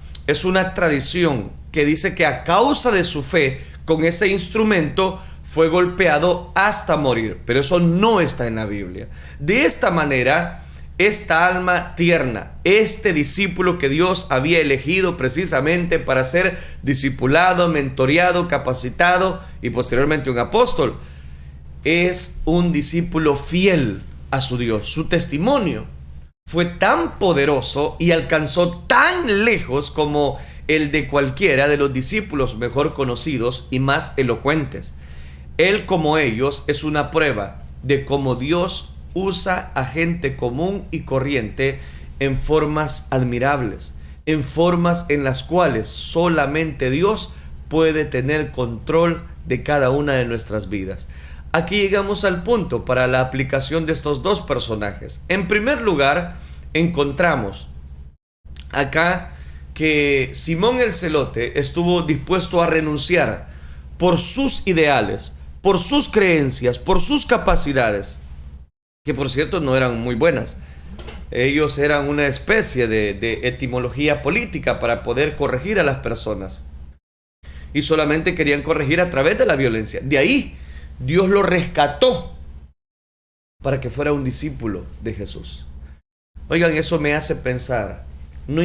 tradición que dice que a causa de su fe con ese instrumento fue golpeado hasta morir, pero eso no está en la Biblia. De esta manera, esta alma tierna, este discípulo que Dios había elegido precisamente para ser discipulado, mentoreado, capacitado y posteriormente un apóstol, es un discípulo fiel a su Dios. Su testimonio fue tan poderoso y alcanzó tan lejos como el de cualquiera de los discípulos mejor conocidos y más elocuentes. Él, como ellos, es una prueba de cómo Dios usa a gente común y corriente en formas admirables, en formas en las cuales solamente Dios puede tener control de cada una de nuestras vidas. Aquí llegamos al punto para la aplicación de estos dos personajes. En primer lugar, encontramos acá que Simón el Celote estuvo dispuesto a renunciar por sus ideales, por sus creencias, por sus capacidades, que por cierto no eran muy buenas. Ellos eran una especie de etimología política para poder corregir a las personas, y solamente querían corregir a través de la violencia. De ahí Dios lo rescató para que fuera un discípulo de Jesús. Oigan, eso me hace pensar, no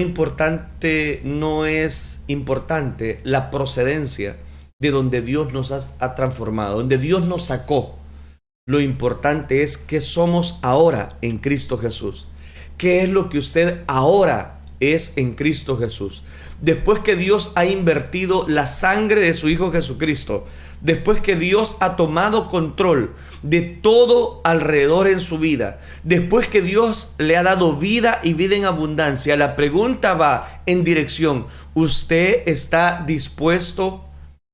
es importante la procedencia de donde Dios nos ha transformado, donde Dios nos sacó. Lo importante es qué somos ahora en Cristo Jesús. ¿Qué es lo que usted ahora es en Cristo Jesús? Después que Dios ha invertido la sangre de su Hijo Jesucristo, después que Dios ha tomado control de todo alrededor en su vida, después que Dios le ha dado vida y vida en abundancia, la pregunta va en dirección: ¿usted está dispuesto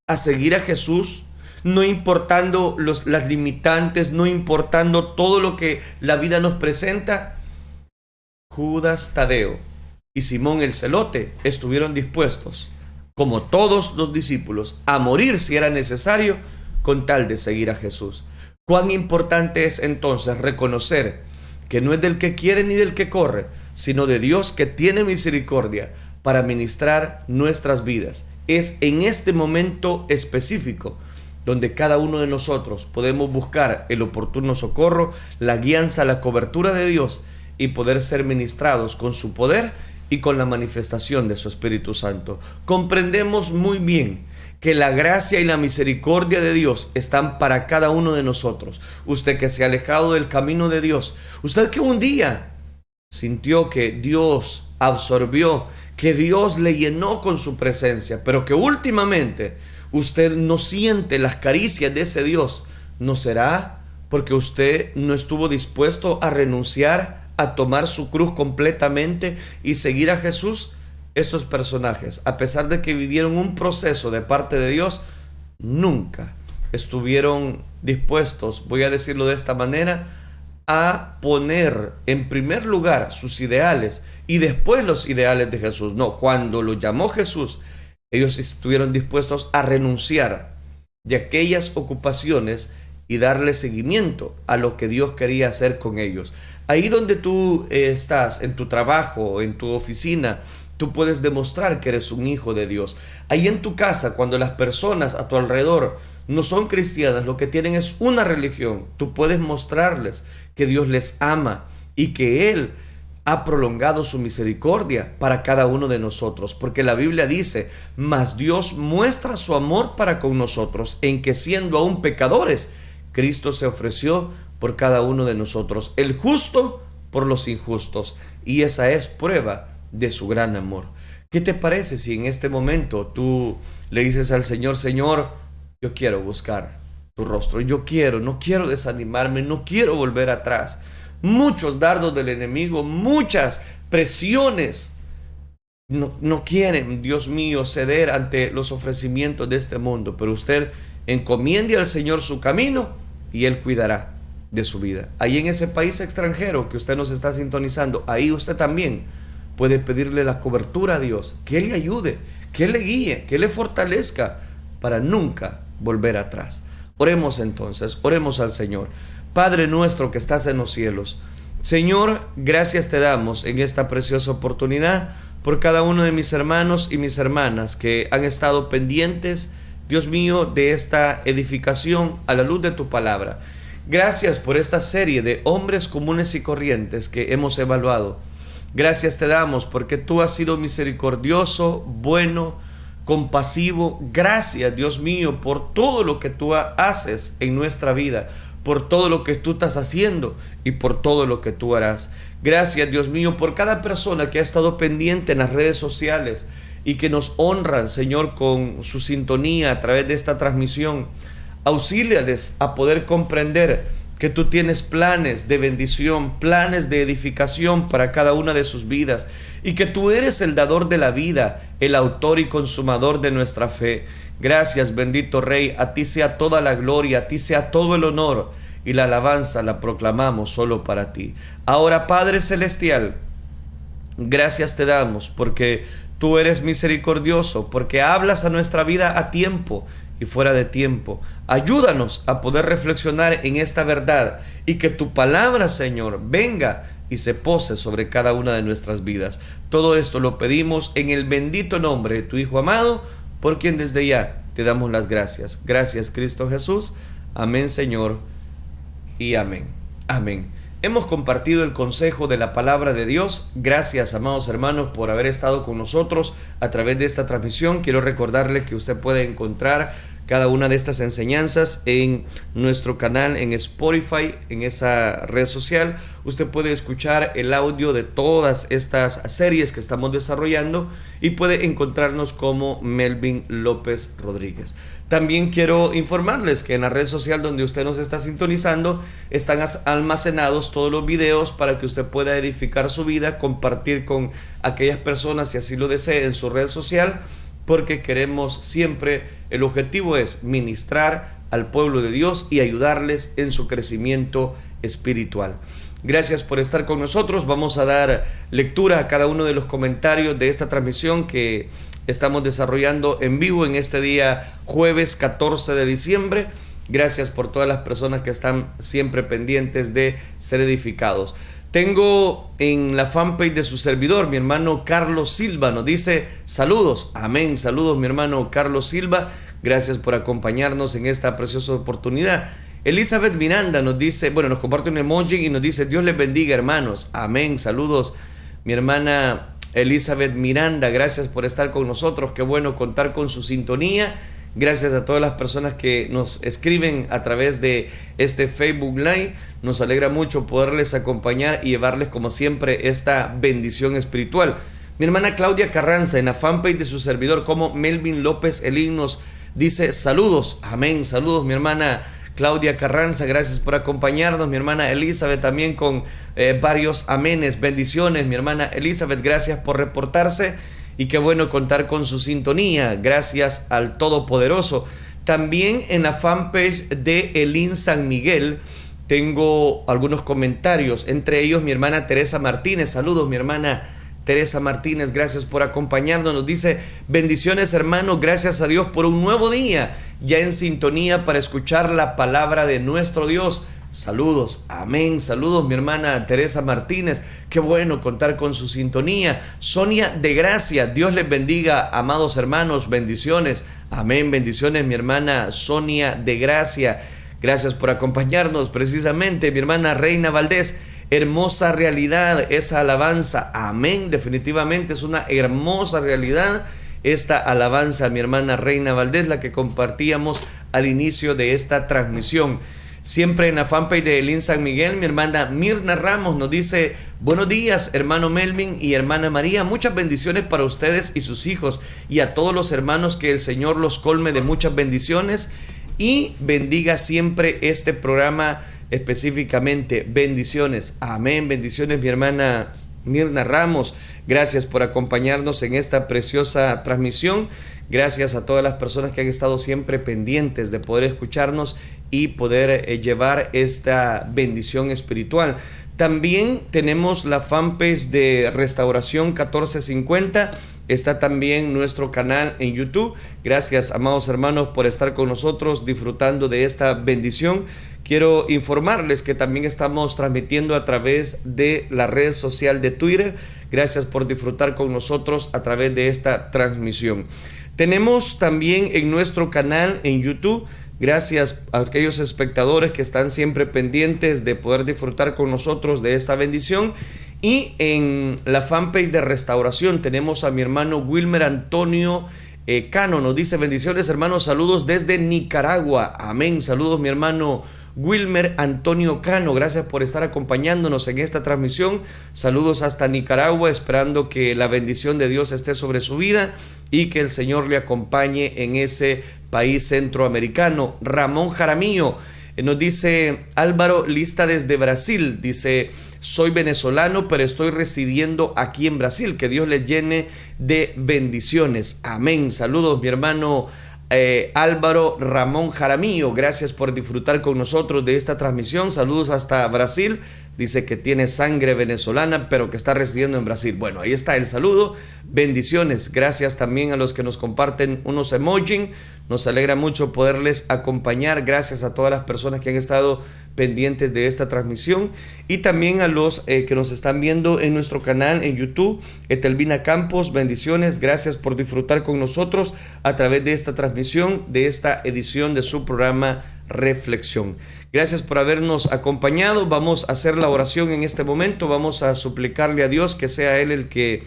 a seguir a Jesús? No importando las limitantes, no importando todo lo que la vida nos presenta. Judas Tadeo y Simón el Celote estuvieron dispuestos, como todos los discípulos, a morir si era necesario con tal de seguir a Jesús. Cuán importante es entonces reconocer que no es del que quiere ni del que corre, sino de Dios que tiene misericordia para ministrar nuestras vidas. Es en este momento específico donde cada uno de nosotros podemos buscar el oportuno socorro, la guianza, la cobertura de Dios y poder ser ministrados con su poder y con la manifestación de su Espíritu Santo. Comprendemos muy bien que la gracia y la misericordia de Dios están para cada uno de nosotros. Usted que se ha alejado del camino de Dios, usted que un día sintió que Dios absorbió, que Dios le llenó con su presencia, pero que últimamente usted no siente las caricias de ese Dios, ¿no será porque usted no estuvo dispuesto a renunciar, a tomar su cruz completamente y seguir a Jesús? Estos personajes, a pesar de que vivieron un proceso de parte de Dios, nunca estuvieron dispuestos, voy a decirlo de esta manera, a poner en primer lugar sus ideales y después los ideales de Jesús. No, cuando lo llamó Jesús, ellos estuvieron dispuestos a renunciar de aquellas ocupaciones y darle seguimiento a lo que Dios quería hacer con ellos. Ahí donde tú estás, en tu trabajo, en tu oficina, tú puedes demostrar que eres un hijo de Dios. Ahí en tu casa, cuando las personas a tu alrededor no son cristianas, lo que tienen es una religión, tú puedes mostrarles que Dios les ama y que Él ha prolongado su misericordia para cada uno de nosotros, porque la Biblia dice: mas Dios muestra su amor para con nosotros, en que siendo aún pecadores, Cristo se ofreció por cada uno de nosotros, el justo por los injustos, y esa es prueba de su gran amor. ¿Qué te parece si en este momento tú le dices al Señor: Señor, yo quiero buscar tu rostro, no quiero desanimarme, no quiero volver atrás? Muchos dardos del enemigo, muchas presiones no quieren, Dios mío, ceder ante los ofrecimientos de este mundo, pero usted encomiende al Señor su camino y Él cuidará de su vida. Ahí en ese país extranjero que usted nos está sintonizando, ahí usted también puede pedirle la cobertura a Dios, que Él le ayude, que Él le guíe, que Él le fortalezca para nunca volver atrás. Oremos entonces, oremos al Señor. Padre nuestro que estás en los cielos, Señor, gracias te damos en esta preciosa oportunidad por cada uno de mis hermanos y mis hermanas que han estado pendientes, Dios mío, de esta edificación a la luz de tu palabra. Gracias por esta serie de hombres comunes y corrientes que hemos evaluado. Gracias te damos porque tú has sido misericordioso, bueno, compasivo. Gracias, Dios mío, por todo lo que tú haces en nuestra vida, por todo lo que tú estás haciendo y por todo lo que tú harás. Gracias, Dios mío, por cada persona que ha estado pendiente en las redes sociales y que nos honran, Señor, con su sintonía a través de esta transmisión. Auxíliales a poder comprender que tú tienes planes de bendición, planes de edificación para cada una de sus vidas, y que tú eres el dador de la vida, el autor y consumador de nuestra fe. Gracias, bendito Rey, a ti sea toda la gloria, a ti sea todo el honor, y la alabanza la proclamamos solo para ti. Ahora, Padre Celestial, gracias te damos porque tú eres misericordioso, porque hablas a nuestra vida a tiempo y fuera de tiempo. Ayúdanos a poder reflexionar en esta verdad y que tu palabra, Señor, venga y se pose sobre cada una de nuestras vidas. Todo esto lo pedimos en el bendito nombre de tu Hijo amado, por quien desde ya te damos las gracias. Gracias, Cristo Jesús. Amén, Señor, y amén. Amén. Hemos compartido el consejo de la palabra de Dios. Gracias, amados hermanos, por haber estado con nosotros a través de esta transmisión. Quiero recordarle que usted puede encontrar cada una de estas enseñanzas en nuestro canal en Spotify, en esa red social. Usted puede escuchar el audio de todas estas series que estamos desarrollando y puede encontrarnos como Melvin López Rodríguez. También quiero informarles que en la red social donde usted nos está sintonizando están almacenados todos los videos para que usted pueda edificar su vida, compartir con aquellas personas si así lo desee en su red social, porque queremos siempre, el objetivo es ministrar al pueblo de Dios y ayudarles en su crecimiento espiritual. Gracias por estar con nosotros. Vamos a dar lectura a cada uno de los comentarios de esta transmisión que estamos desarrollando en vivo en este día jueves 14 de diciembre. Gracias por todas las personas que están siempre pendientes de ser edificados. Tengo en la fanpage de su servidor, mi hermano Carlos Silva, nos dice saludos, amén, saludos mi hermano Carlos Silva, gracias por acompañarnos en esta preciosa oportunidad. Elizabeth Miranda nos dice, nos comparte un emoji y nos dice Dios les bendiga hermanos, amén, saludos mi hermana Elizabeth Miranda, gracias por estar con nosotros, qué bueno contar con su sintonía. Gracias a todas las personas que nos escriben a través de este Facebook Live. Nos alegra mucho poderles acompañar y llevarles como siempre esta bendición espiritual. Mi hermana Claudia Carranza en la fanpage de su servidor como Melvin López Elín nos dice saludos, amén, saludos mi hermana Claudia Carranza, gracias por acompañarnos. Mi hermana Elizabeth también con varios amenes, bendiciones. Mi hermana Elizabeth, gracias por reportarse. Y qué bueno contar con su sintonía, gracias al Todopoderoso. También en la fanpage de Elín San Miguel tengo algunos comentarios, entre ellos mi hermana Teresa Martínez. Saludos mi hermana Teresa Martínez, gracias por acompañarnos. Nos dice bendiciones hermano, gracias a Dios por un nuevo día, ya en sintonía para escuchar la palabra de nuestro Dios. Saludos, amén, saludos mi hermana Teresa Martínez, qué bueno contar con su sintonía. Sonia de Gracia, Dios les bendiga, amados hermanos, bendiciones, amén, bendiciones mi hermana Sonia de Gracia, gracias por acompañarnos. Precisamente mi hermana Reina Valdés, hermosa realidad esa alabanza, amén, definitivamente es una hermosa realidad esta alabanza, mi hermana Reina Valdés, la que compartíamos al inicio de esta transmisión. Siempre en la fanpage de Elín San Miguel, mi hermana Mirna Ramos nos dice buenos días hermano Melvin y hermana María, muchas bendiciones para ustedes y sus hijos y a todos los hermanos, que el Señor los colme de muchas bendiciones y bendiga siempre este programa específicamente, bendiciones, amén, bendiciones mi hermana Mirna Ramos, gracias por acompañarnos en esta preciosa transmisión. Gracias a todas las personas que han estado siempre pendientes de poder escucharnos y poder llevar esta bendición espiritual. También tenemos la fanpage de Restauración 1450. Está también nuestro canal en YouTube. Gracias, amados hermanos, por estar con nosotros disfrutando de esta bendición. Quiero informarles que también estamos transmitiendo a través de la red social de Twitter. Gracias por disfrutar con nosotros a través de esta transmisión. Tenemos también en nuestro canal en YouTube, gracias a aquellos espectadores que están siempre pendientes de poder disfrutar con nosotros de esta bendición. Y en la fanpage de Restauración tenemos a mi hermano Wilmer Antonio Cano. Nos dice bendiciones hermanos, saludos desde Nicaragua. Amén, saludos mi hermano Wilmer Antonio Cano, gracias por estar acompañándonos en esta transmisión. Saludos hasta Nicaragua, esperando que la bendición de Dios esté sobre su vida y que el Señor le acompañe en ese país centroamericano. Ramón Jaramillo nos dice Álvaro Lista desde Brasil, dice soy venezolano pero estoy residiendo aquí en Brasil, que Dios les llene de bendiciones, amén. Saludos mi hermano Álvaro Ramón Jaramillo, gracias por disfrutar con nosotros de esta transmisión. Saludos hasta Brasil. Dice que tiene sangre venezolana pero que está residiendo en Brasil. Bueno, ahí está el saludo, bendiciones. Gracias también a los que nos comparten unos emojis, nos alegra mucho poderles acompañar. Gracias a todas las personas que han estado pendientes de esta transmisión y también a los que nos están viendo en nuestro canal en YouTube. Etelvina Campos, bendiciones, gracias por disfrutar con nosotros a través de esta transmisión, de esta edición de su programa Reflexión. Gracias por habernos acompañado. Vamos a hacer la oración en este momento. Vamos a suplicarle a Dios que sea Él el que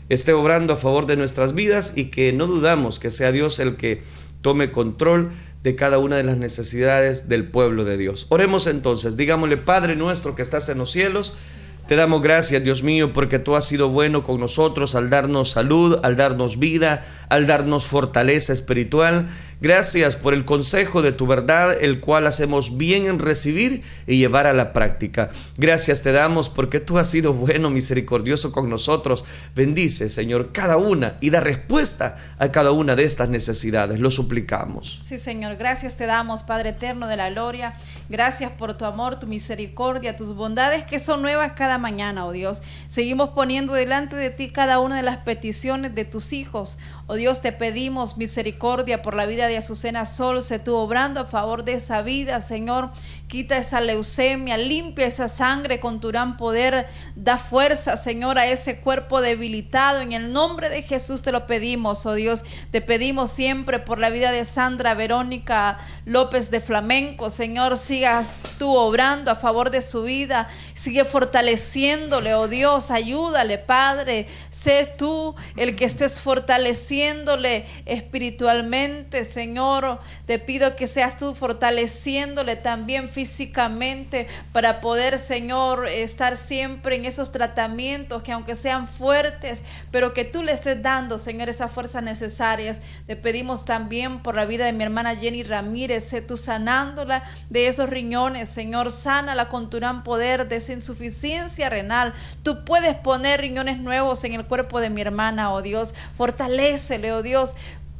esté obrando a favor de nuestras vidas y que no dudamos que sea Dios el que tome control de cada una de las necesidades del pueblo de Dios. Oremos entonces, digámosle: Padre nuestro que estás en los cielos, te damos gracias, Dios mío, porque tú has sido bueno con nosotros al darnos salud, al darnos vida, al darnos fortaleza espiritual. Gracias por el consejo de tu verdad, el cual hacemos bien en recibir y llevar a la práctica. Gracias te damos porque tú has sido bueno, misericordioso con nosotros. Bendice, Señor, cada una y da respuesta a cada una de estas necesidades. Lo suplicamos. Sí, Señor, gracias te damos, Padre eterno de la gloria. Gracias por tu amor, tu misericordia, tus bondades que son nuevas cada mañana, oh Dios. Seguimos poniendo delante de ti cada una de las peticiones de tus hijos. Oh Dios, te pedimos misericordia por la vida de Azucena Sol. Sé tú obrando a favor de esa vida, Señor. Quita esa leucemia, limpia esa sangre con tu gran poder. Da fuerza, Señor, a ese cuerpo debilitado. En el nombre de Jesús te lo pedimos, oh Dios. Te pedimos siempre por la vida de Sandra Verónica López de Flamenco. Señor, sigas tú obrando a favor de su vida. Sigue fortaleciéndole, oh Dios. Ayúdale, Padre. Sé tú el que estés fortaleciéndole espiritualmente, Señor. Te pido que seas tú fortaleciéndole también físicamente para poder, Señor, estar siempre en esos tratamientos que aunque sean fuertes, pero que tú le estés dando, Señor, esas fuerzas necesarias. Te pedimos también por la vida de mi hermana Jenny Ramírez. Sé tú sanándola de esos riñones, Señor. Sánala con tu gran poder de esa insuficiencia renal. Tú puedes poner riñones nuevos en el cuerpo de mi hermana, oh Dios. Fortalécele, oh Dios.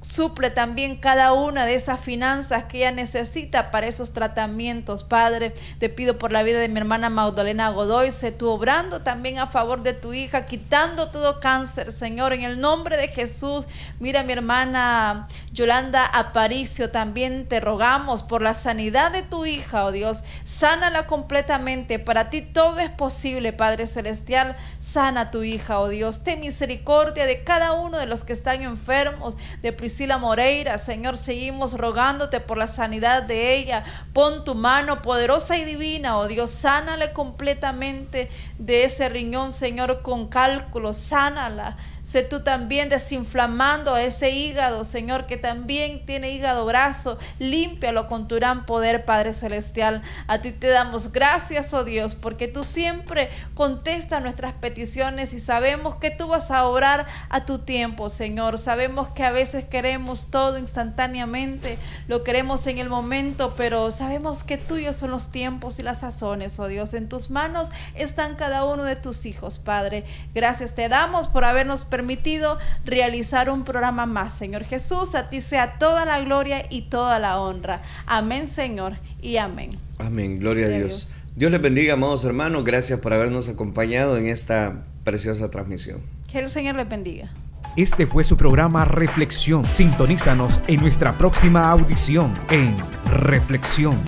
Suple también cada una de esas finanzas que ella necesita para esos tratamientos, Padre. Te pido por la vida de mi hermana Magdalena Godoy. Sé tú obrando también a favor de tu hija, quitando todo cáncer, Señor, en el nombre de Jesús. Mira, mi hermana Yolanda Aparicio, también te rogamos por la sanidad de tu hija, oh Dios. Sánala completamente. Para ti todo es posible, Padre Celestial. Sana a tu hija, oh Dios. Ten misericordia de cada uno de los que están enfermos, de Priscila Moreira, Señor, seguimos rogándote por la sanidad de ella. Pon tu mano poderosa y divina, oh Dios, sánale completamente de ese riñón, Señor, con cálculos, sánala. Sé tú también desinflamando a ese hígado, Señor, que también tiene hígado graso. Límpialo con tu gran poder, Padre Celestial. A ti te damos gracias, oh Dios, porque tú siempre contestas nuestras peticiones y sabemos que tú vas a obrar a tu tiempo, Señor. Sabemos que a veces queremos todo instantáneamente, lo queremos en el momento, pero sabemos que tuyos son los tiempos y las sazones, oh Dios. En tus manos están cada uno de tus hijos, Padre. Gracias te damos por habernos permitido realizar un programa más, Señor Jesús. A ti sea toda la gloria y toda la honra. Amén, Señor, y amén. Amén, gloria a Dios. Dios les bendiga, amados hermanos. Gracias por habernos acompañado en esta preciosa transmisión. Que el Señor les bendiga. Este fue su programa Reflexión. Sintonízanos en nuestra próxima audición en Reflexión.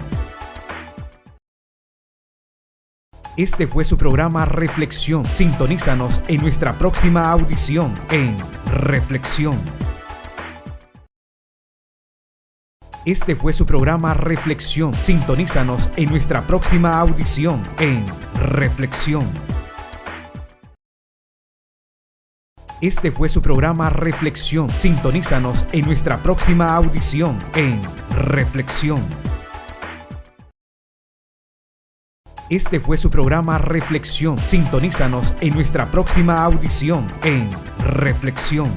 Este fue su programa Reflexión. Sintonízanos en nuestra próxima audición en Reflexión. Este fue su programa Reflexión. Sintonízanos en nuestra próxima audición en Reflexión. Este fue su programa Reflexión. Sintonízanos en nuestra próxima audición en Reflexión. Este fue su programa Reflexión. Sintonízanos en nuestra próxima audición en Reflexión.